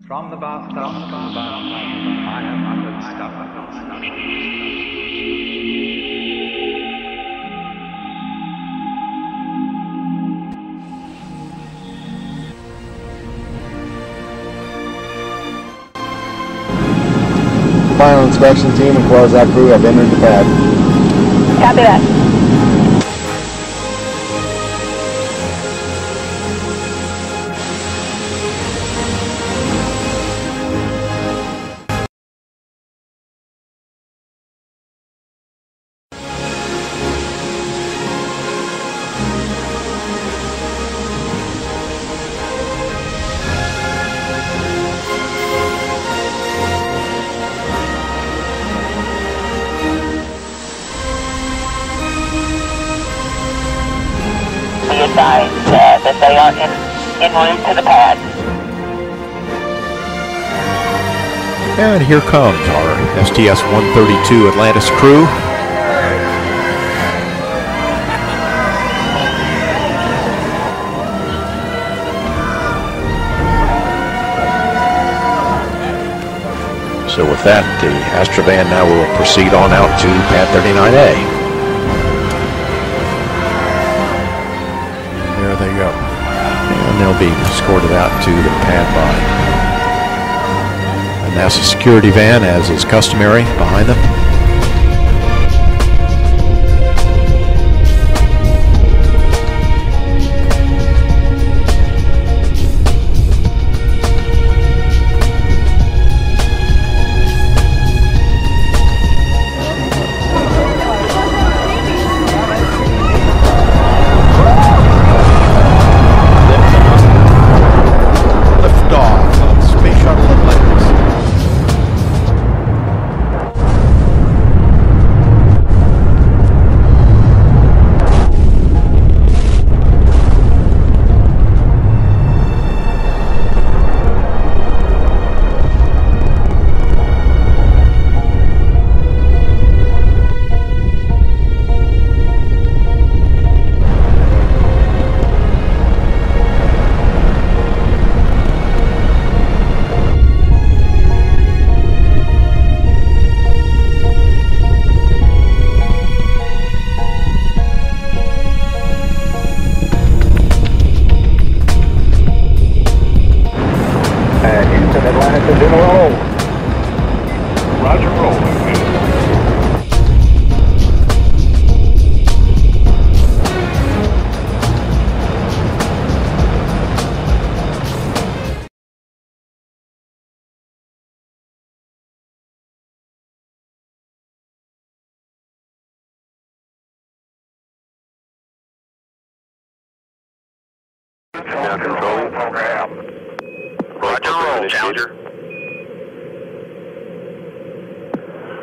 From the bathtub to the bathtub, I have uttered stuff. Final inspection team and quasi crew have entered the pad. Copy that. That they are en route to the pad. And here comes our STS-132 Atlantis crew. So with that, the Astrovan now will proceed on out to pad 39A. There they go. And they'll be escorted out to the pad by a NASA security van, as is customary, behind them. Now control program. Roger, roll, Challenger.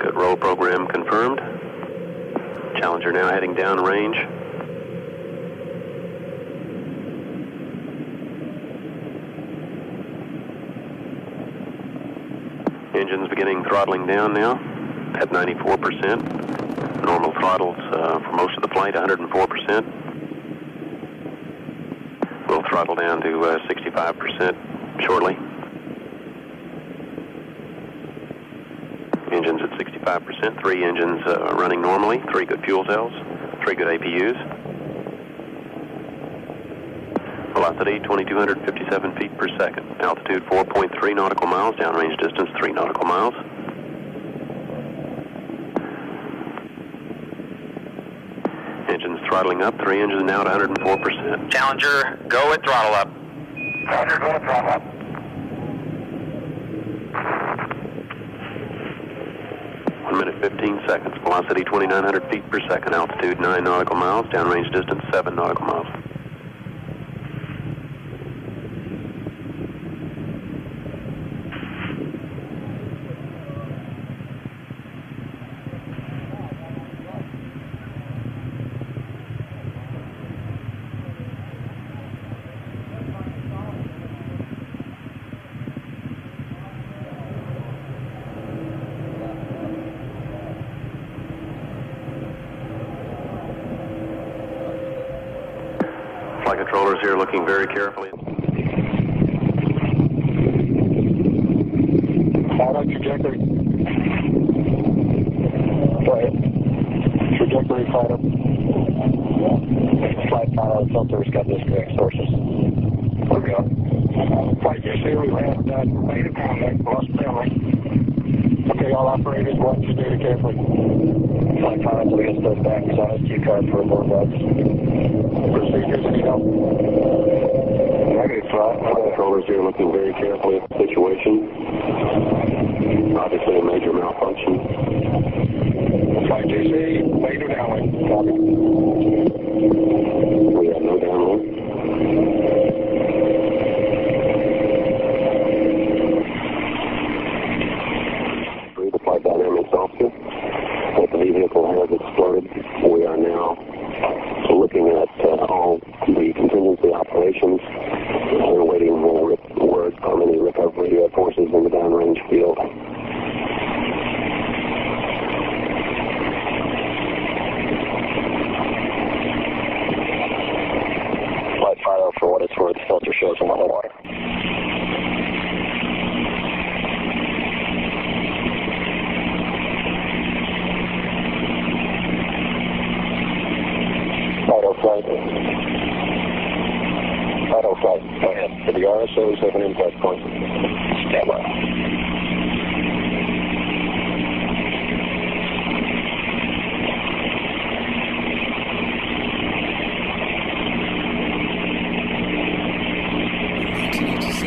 Good, roll program confirmed. Challenger now heading down range. Engines beginning throttling down now at 94%. Normal throttles for most of the flight, 104%. We'll throttle down to 65% shortly. Engines at 65%, 3 engines running normally, 3 good fuel cells, 3 good APUs. Velocity 2,257 feet per second. Altitude 4.3 nautical miles, downrange distance 3 nautical miles. Engines throttling up, 3 engines now at 104%. Challenger, go at throttle up. Challenger, go at throttle up. One minute, 15 seconds. Velocity 2,900 feet per second. Altitude 9 nautical miles. Downrange distance 7 nautical miles. Flight controllers here looking very carefully. trajectory. Go ahead. Trajectory final. Flight final filters got disconnect sources. Where we are. Flight DC, we land native contact, lost family. Okay, all operators, watch your data carefully. Flight final until we get stuff back. He's on his key card for board routes. Procedures, any help? Negative flight. Controllers here looking very carefully at the situation. Obviously a major malfunction. Flight DC, major downlink. Copy. We have no downlink. The flight dynamics officer. That the vehicle has exploded. We are now looking at all the contingency operations. We're waiting word from any recovery forces in the downrange field. Flight final, for what it's worth, filter shows in level water. Auto flight. Go ahead. For the RSOs have an impact point. Stand by.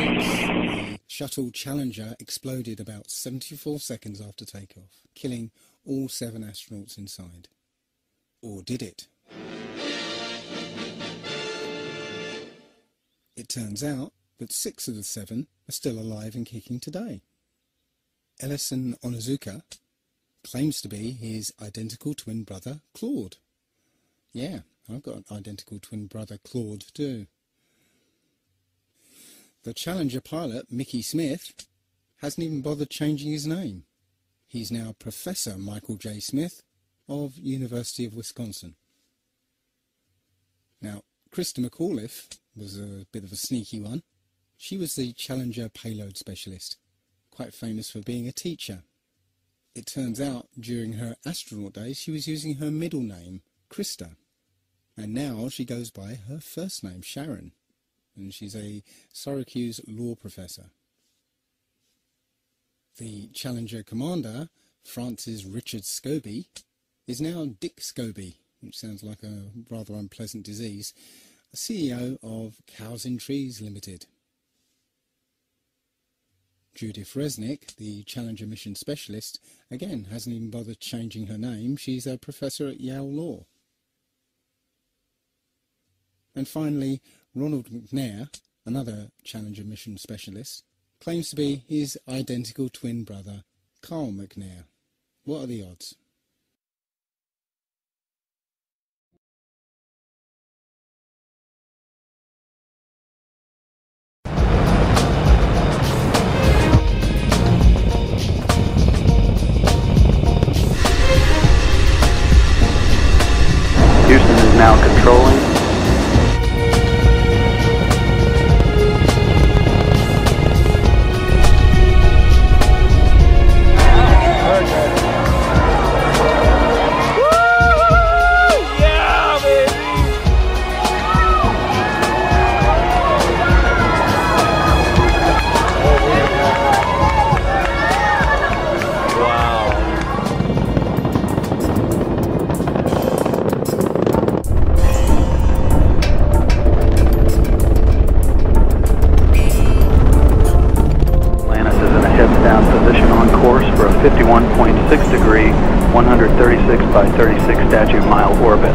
The shuttle Challenger exploded about 74 seconds after takeoff, killing all 7 astronauts inside. Or did it? It turns out that 6 of the 7 are still alive and kicking today. Ellison Onizuka claims to be his identical twin brother, Claude. Yeah, I've got an identical twin brother, Claude, too. The Challenger pilot, Mickey Smith, hasn't even bothered changing his name. He's now Professor Michael J. Smith of University of Wisconsin. Now, Krista McAuliffe was a bit of a sneaky one. She was the Challenger payload specialist, quite famous for being a teacher. It turns out during her astronaut days she was using her middle name, Krista, and now she goes by her first name, Sharon, and she's a Syracuse law professor. The Challenger commander, Francis Richard Scobie, is now Dick Scobie, which sounds like a rather unpleasant disease, CEO of Cows in Trees Limited. Judith Resnick, the Challenger mission specialist, again hasn't even bothered changing her name. She's a professor at Yale Law. And finally, Ronald McNair, another Challenger mission specialist, claims to be his identical twin brother, Carl McNair. What are the odds? Houston is now controlling. Down position on course for a 51.6 degree, 136 by 36 statute mile orbit.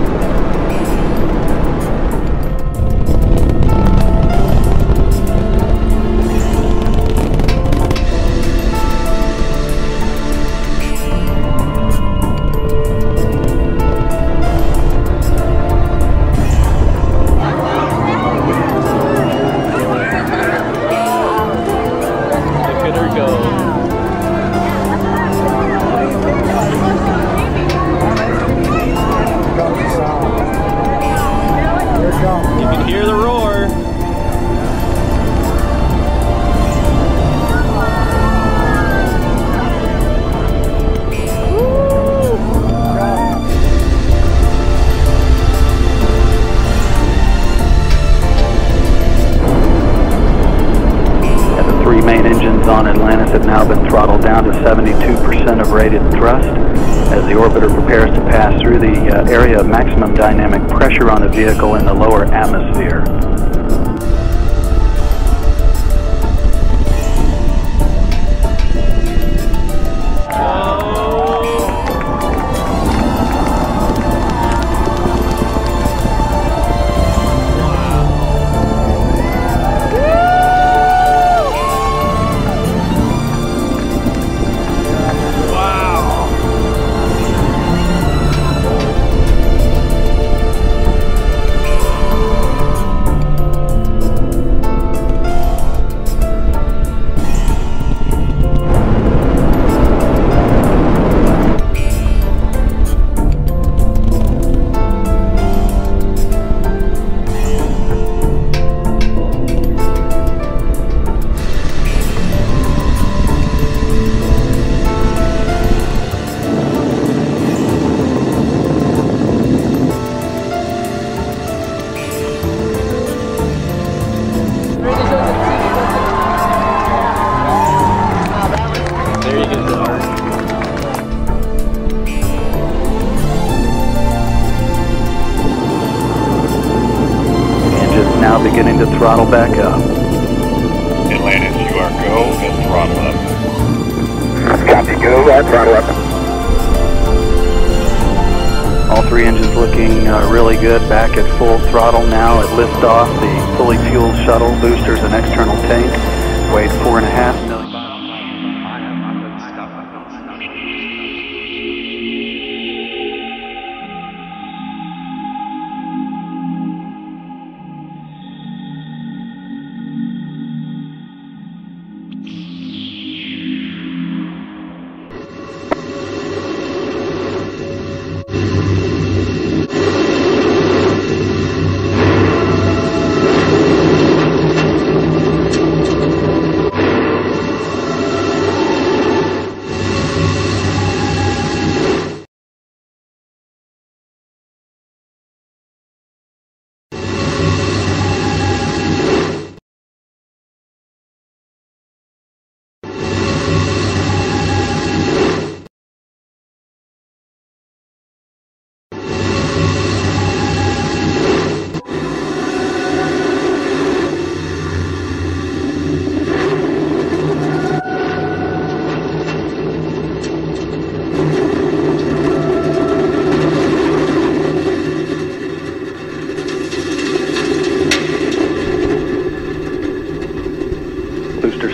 main engines on Atlantis have now been throttled down to 72% of rated thrust as the orbiter prepares to pass through the area of maximum dynamic pressure on the vehicle in the lower atmosphere. Beginning to throttle back up. Atlantis, you are go and throttle up. Copy, go, throttle up. All three engines looking really good, back at full throttle now at liftoff. The fully fueled shuttle, boosters and external tank weighed 4.5 million.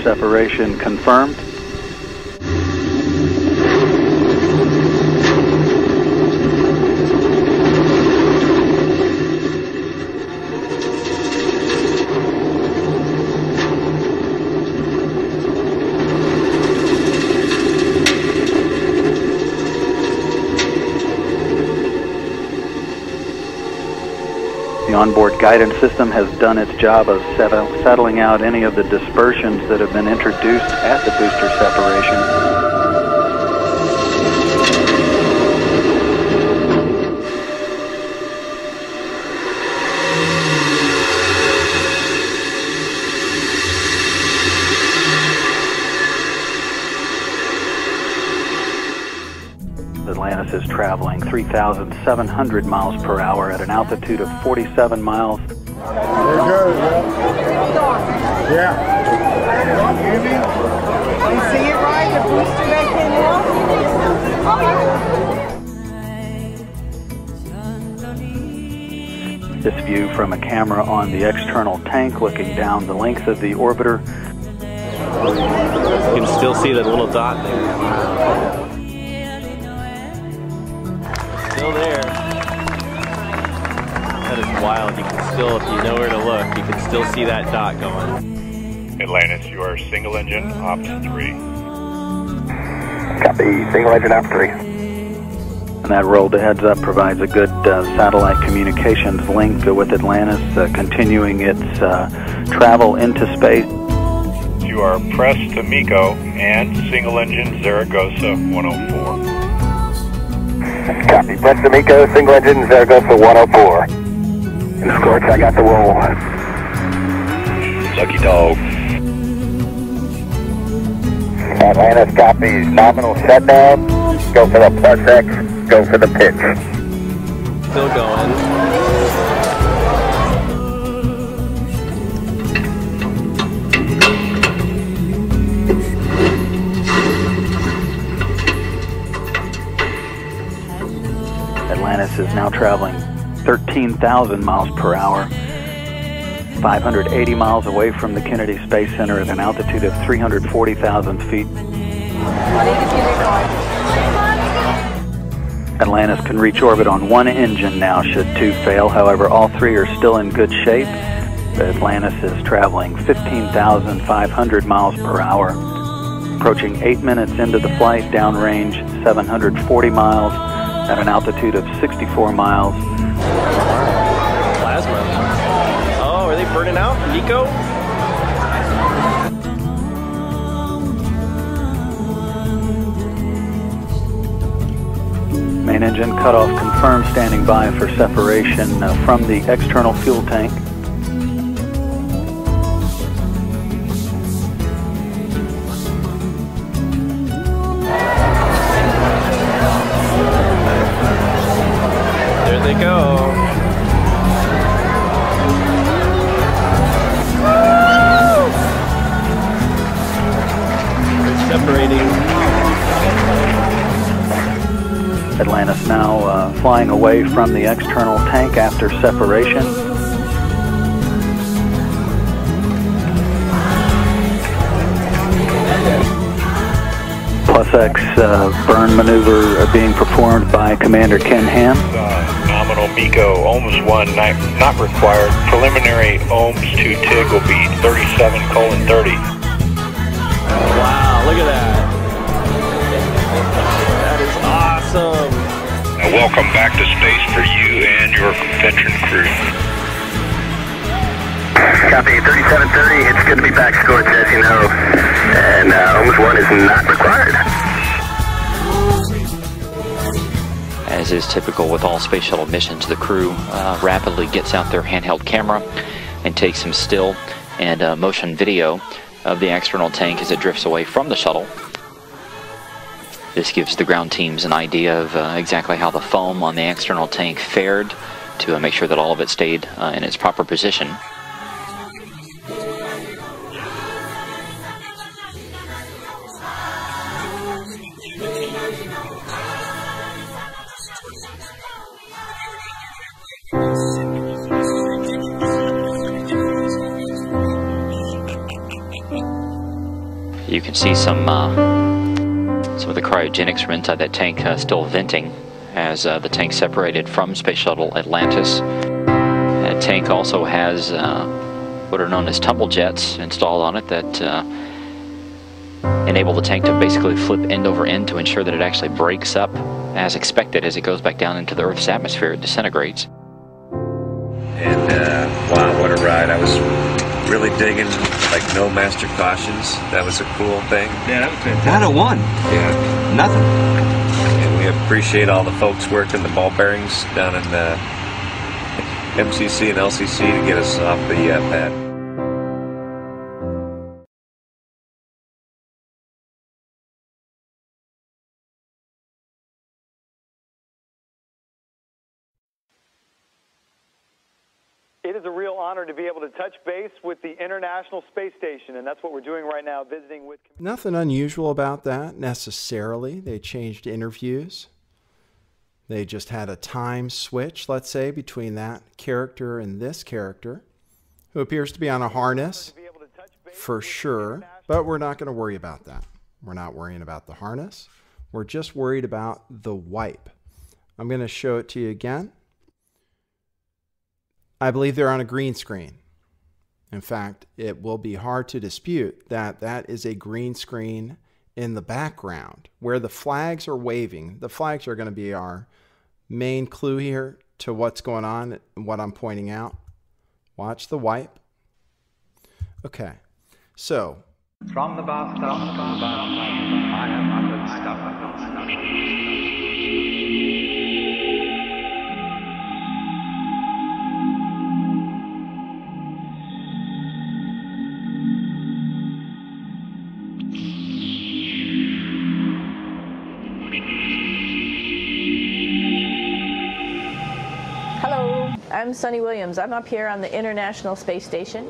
Separation confirmed. The onboard guidance system has done its job of settling out any of the dispersions that have been introduced at the booster separation. Atlantis is traveling 3,700 miles per hour at an altitude of 47 miles. There it goes, yeah. You see it right? The booster that came out? This view from a camera on the external tank looking down the length of the orbiter. You can still see that little dot there. Still there. That is wild. You can still, if you know where to look, you can still see that dot going. Atlantis, you are single engine, opt 3. Copy, single engine, opt 3. And that roll to heads up provides a good satellite communications link with Atlantis, continuing its travel into space. You are pressed to MECO and single engine Zaragoza 104. Copy, press to MECO, single engine Zaragoza 104. And Scorch, I got the roll. Lucky dog. Atlantis copies nominal shutdown. Go for the +X, go for the pitch. Still going. Atlantis is now traveling 13,000 miles per hour, 580 miles away from the Kennedy Space Center at an altitude of 340,000 feet. Atlantis can reach orbit on one engine now should two fail. However, all three are still in good shape. Atlantis is traveling 15,500 miles per hour, approaching 8 minutes into the flight, downrange 740 miles at an altitude of 64 miles. Plasma. Oh, are they burning out, Nico? Main engine cutoff confirmed, standing by for separation from the external fuel tank. There they go. They're separating. Atlantis now flying away from the external tank after separation. +X burn maneuver being performed by Commander Ken Ham. Nominal MECO, ohms 1, not required. Preliminary ohms to TIG will be 37:30. Wow, look at that. That is awesome. Welcome back to space for you and your veteran crew. Copy, 3730, it's good to be back scorched, as you know. And ohms 1 is not required. As is typical with all space shuttle missions, the crew rapidly gets out their handheld camera and takes some still and motion video of the external tank as it drifts away from the shuttle. This gives the ground teams an idea of exactly how the foam on the external tank fared to make sure that all of it stayed in its proper position. You can see some of the cryogenics from inside that tank still venting as the tank separated from Space Shuttle Atlantis. That tank also has what are known as tumble jets installed on it that enable the tank to basically flip end over end to ensure that it actually breaks up as expected as it goes back down into the Earth's atmosphere. It disintegrates. And wow, what a ride. I was really digging, like, no master cautions. That was a cool thing. Yeah, that was fantastic. Not a one. Yeah. Nothing. And we appreciate all the folks working the ball bearings down in MCC and LCC to get us off the pad. It is a real honor to be able to touch base with the International Space Station, and that's what we're doing right now, visiting with... Nothing unusual about that, necessarily. They changed interviews. They just had a time switch, let's say, between that character and this character, who appears to be on a harness, for sure, but we're not going to worry about that. We're not worrying about the harness. We're just worried about the wipe. I'm going to show it to you again. I believe they're on a green screen. In fact, it will be hard to dispute that that is a green screen in the background where the flags are waving. The flags are going to be our main clue here to what's going on and what I'm pointing out. Watch the wipe. Okay, so. From the bathtub, I have uttered stuff. I'm Sunny Williams. I'm up here on the International Space Station.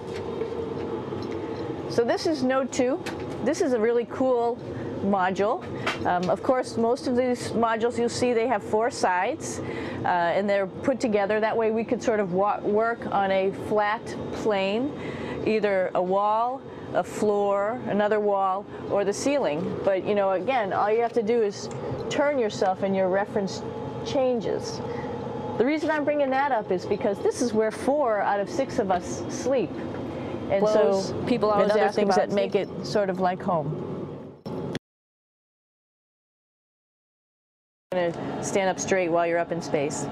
So this is Node 2. This is a really cool module. Of course, most of these modules you'll see they have 4 sides, and they're put together. That way we could sort of work on a flat plane, either a wall, a floor, another wall, or the ceiling. But you know, again, all you have to do is turn yourself and your reference changes. The reason I'm bringing that up is because this is where 4 out of 6 of us sleep. And so people always ask things that make it sort of like home. Going to stand up straight while you're up in space.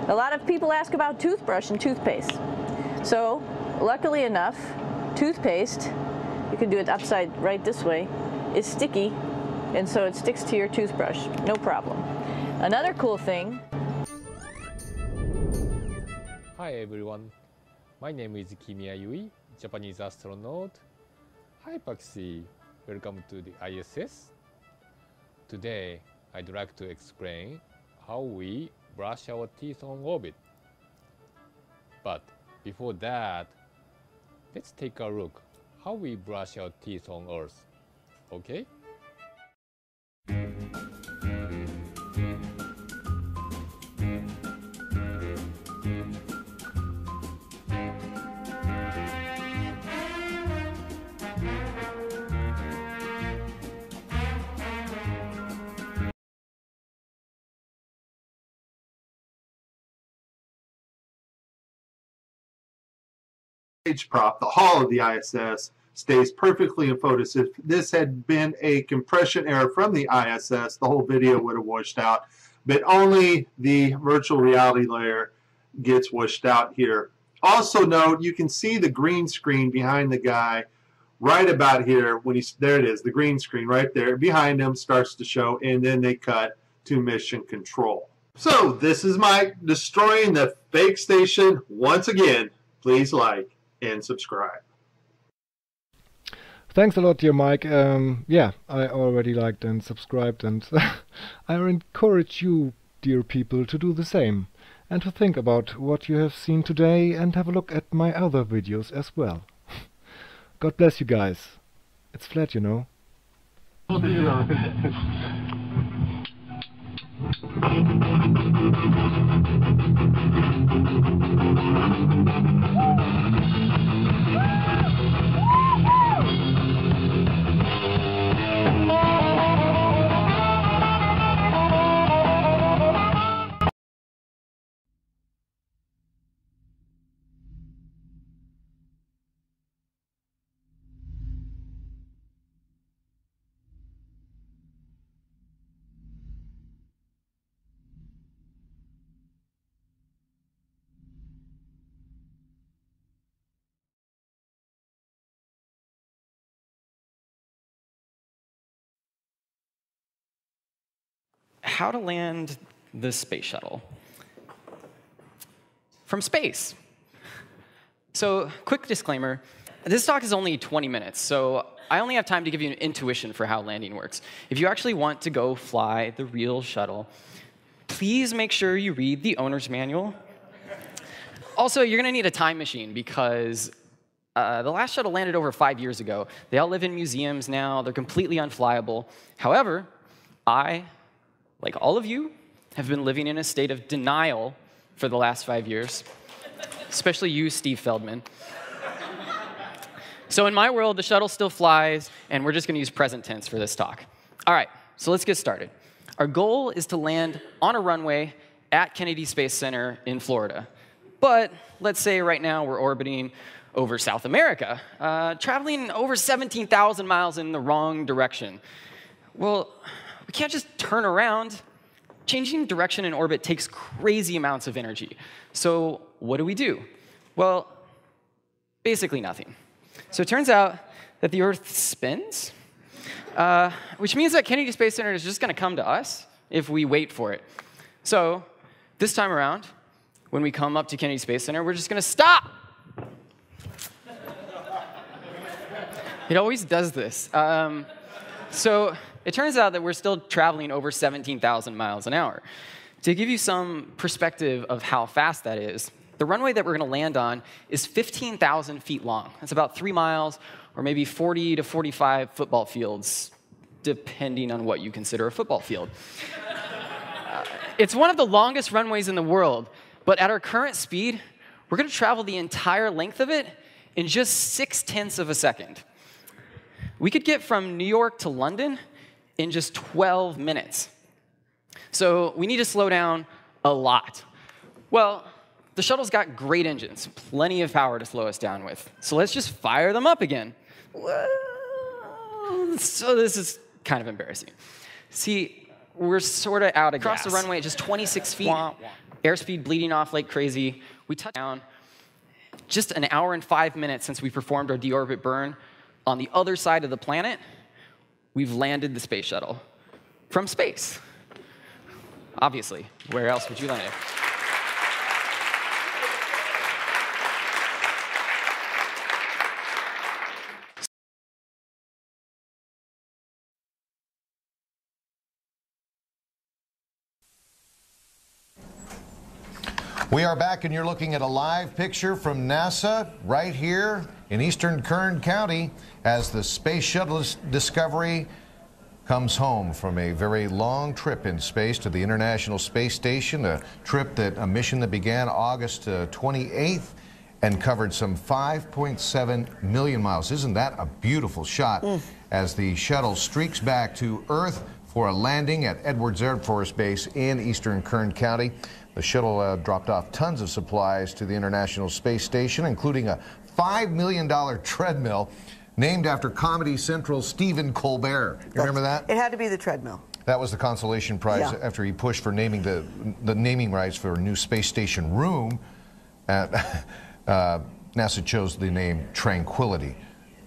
A lot of people ask about toothbrush and toothpaste. So luckily enough, toothpaste, you can do it upside right this way, is sticky, and so it sticks to your toothbrush, no problem. Another cool thing. Hi everyone, my name is Kimiya Yui, Japanese astronaut. Hi Paxi, welcome to the ISS. Today I'd like to explain how we brush our teeth on orbit. But before that, let's take a look how we brush our teeth on Earth, okay? Prop, the hull of the ISS stays perfectly in focus. If this had been a compression error from the ISS, the whole video would have washed out, but only the virtual reality layer gets washed out here. Also note, you can see the green screen behind the guy right about here. When he's there, it is, the green screen right there behind him starts to show, and then they cut to mission control. So this is Mike destroying the fake station once again. Please like and subscribe. Thanks a lot, dear Mike. Yeah, I already liked and subscribed, and I encourage you, dear people, to do the same and to think about what you have seen today and have a look at my other videos as well. God bless you guys. It's flat, you know. How to land the space shuttle from space. So, quick disclaimer, this talk is only 20 minutes, so I only have time to give you an intuition for how landing works. If you actually want to go fly the real shuttle, please make sure you read the owner's manual. Also, you're going to need a time machine because the last shuttle landed over 5 years ago. They all live in museums now. They're completely unflyable. However, I, like all of you, have been living in a state of denial for the last 5 years, especially you, Steve Feldman. So in my world, the shuttle still flies, and we're just going to use present tense for this talk. All right, so let's get started. Our goal is to land on a runway at Kennedy Space Center in Florida. But let's say right now we're orbiting over South America, traveling over 17,000 miles in the wrong direction. Well, we can't just turn around. Changing direction in orbit takes crazy amounts of energy. So what do? Well, basically nothing. So it turns out that the Earth spins, which means that Kennedy Space Center is just going to come to us if we wait for it. So this time around, when we come up to Kennedy Space Center, we're just going to stop. It always does this. So it turns out that we're still traveling over 17,000 miles an hour. To give you some perspective of how fast that is, The runway that we're going to land on is 15,000 feet long. That's about 3 miles, or maybe 40 to 45 football fields, depending on what you consider a football field. It's one of the longest runways in the world, but at our current speed, we're going to travel the entire length of it in just 0.6 of a second. We could get from New York to London in just 12 minutes. So we need to slow down a lot. Well, the shuttle's got great engines, plenty of power to slow us down with. So let's just fire them up again. So this is kind of embarrassing. See, we're sort of out of gas. Across the runway at just 26 feet, airspeed bleeding off like crazy. We touch down. Just an hour and 5 minutes since we performed our deorbit burn on the other side of the planet, we've landed the space shuttle from space. Obviously, where else would you land it? We are back, and you're looking at a live picture from NASA right here in eastern Kern County as the Space Shuttle Discovery comes home from a very long trip in space to the International Space Station, a mission that began August 28th and covered some 5.7 million miles. Isn't that a beautiful shot as the shuttle streaks back to Earth for a landing at Edwards Air Force Base in eastern Kern County. The shuttle dropped off tons of supplies to the International Space Station, including a $5 million treadmill named after Comedy Central's Stephen Colbert. You remember that? It had to be the treadmill. That was the consolation prize after he pushed for naming the naming rights for a new space station room. NASA chose the name Tranquility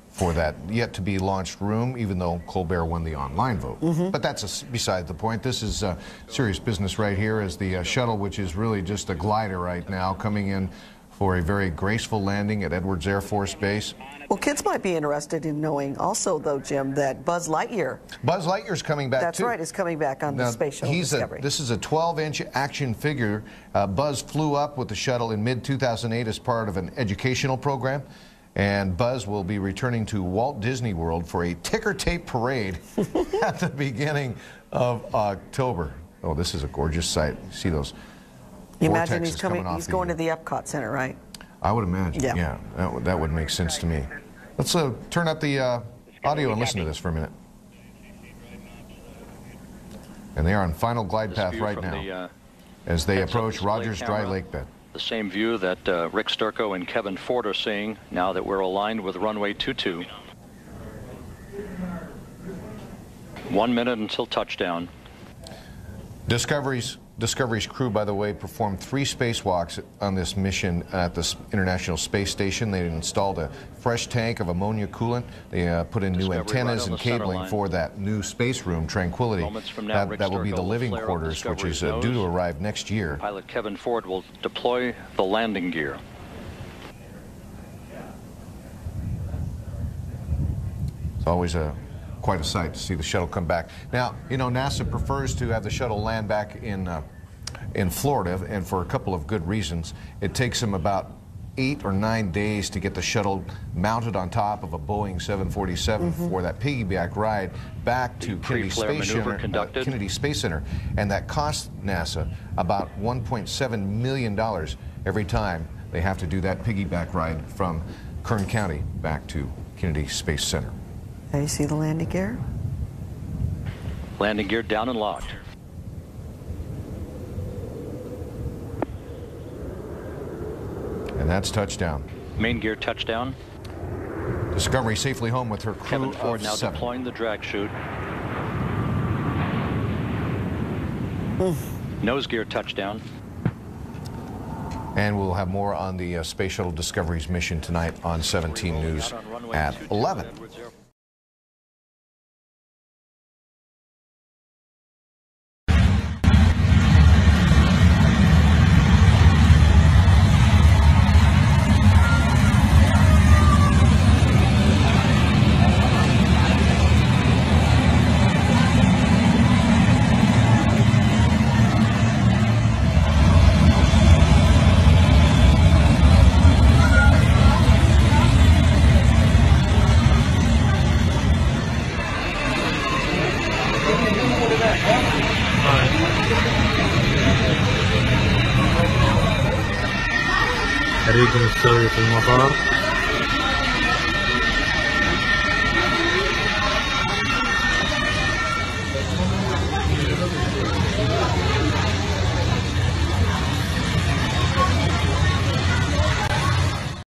for that yet-to-be-launched room, even though Colbert won the online vote. But that's beside the point. This is serious business right here as the shuttle, which is really just a glider right now, coming in for a very graceful landing at Edwards Air Force Base. Well, kids might be interested in knowing also, though, Jim, that Buzz Lightyear. Buzz Lightyear's coming back, That's too. right, is coming back on the Space Shuttle Discovery. This is a 12-inch action figure. Buzz flew up with the shuttle in mid-2008 as part of an educational program. And Buzz will be returning to Walt Disney World for a ticker tape parade at the beginning of October. Oh, this is a gorgeous sight. You see those You imagine he's coming he's going to the Epcot Center, right? I would imagine, yeah. That would make sense to me. Let's turn up the audio and listen to this for a minute. And they are on final glide path right now as they approach Rogers Dry Lake Bed. The same view that Rick Sturko and Kevin Ford are seeing now that we're aligned with runway 22. 1 minute until touchdown. Discovery's crew, by the way, performed 3 spacewalks on this mission at the International Space Station. They installed a fresh tank of ammonia coolant. They put in new antennas and cabling for that new space room, Tranquility. That will be the living quarters, which is due to arrive next year. Pilot Kevin Ford will deploy the landing gear. It's always quite a sight to see the shuttle come back. Now, you know, NASA prefers to have the shuttle land back in Florida, and for a couple of good reasons. It takes them about 8 or 9 days to get the shuttle mounted on top of a Boeing 747 for that piggyback ride back to Kennedy Space Center, and that costs NASA about $1.7 million every time they have to do that piggyback ride from Kern County back to Kennedy Space Center. Now you see the landing gear? Landing gear down and locked. And that's touchdown. Main gear touchdown. Discovery safely home with her crew Kevin Ford of now 7. deploying the drag chute. Nose gear touchdown. And we'll have more on the Space Shuttle Discovery's mission tonight on 17 News at 11. نسوي في المطار.